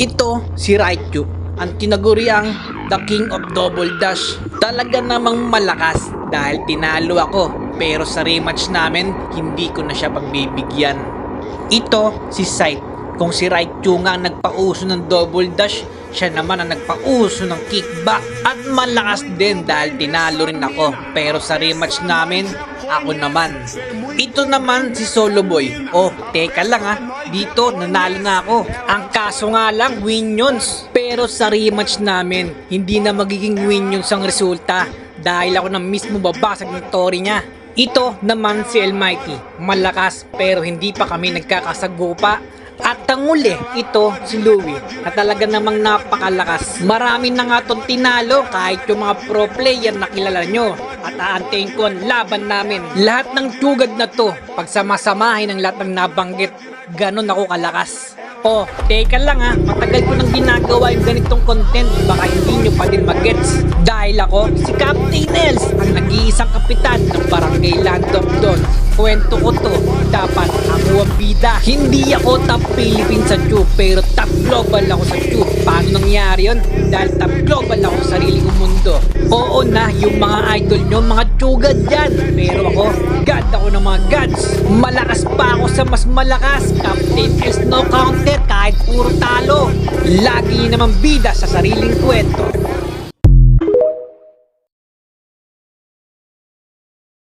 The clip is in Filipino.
Ito si Raichu, ang tinaguriang The King of Double Dash. Talaga namang malakas dahil tinalo ako, pero sa rematch namin, hindi ko na siya pagbibigyan. Ito si Scythe. Kung si Raichu nga ang nagpauso ng Double Dash, siya naman ang nagpauso ng kickback. At malakas din dahil tinalo rin ako, pero sa rematch namin, ako naman. Ito naman si Solo Boy. Oh, teka lang dito nanalo na ako. Ang kaso nga lang, Minions. Pero sa rematch namin, hindi na magiging Minions ang resulta dahil ako na mismo babasag ng tori niya. Ito naman si Almighty. Malakas pero hindi pa kami nagkakasagupa. At ang uli, ito si Louie na talaga namang napakalakas. Marami na nga itong tinalo kahit yung mga pro player na kilala nyo. At aantayin ko ang laban namin. Lahat ng tugad na to, pagsamasamahin ang lahat ng nabanggit, ganon ako kalakas. Oh, teka lang matagal ko nang ginagawa yung ganitong content, baka hindi nyo pa din magets. Dahil ako, si Captain Els, ang nag-iisang kapitan ng Barangay Land of Dawn. Kwento ko to, dapat ako ang bida. Hindi ako top Philippines sa Tube, pero top global ako sa Tube. Paano nangyari yun? Dahil top global ako sa sarili kong mundo. Oo na, yung mga idol nyo, mga tugad dyan. Pero ako, god ako ng mga gods. Malakas pa ako sa mas malakas. Captain Els no counter kahit puro talo. Lagi naman bida sa sariling kwento.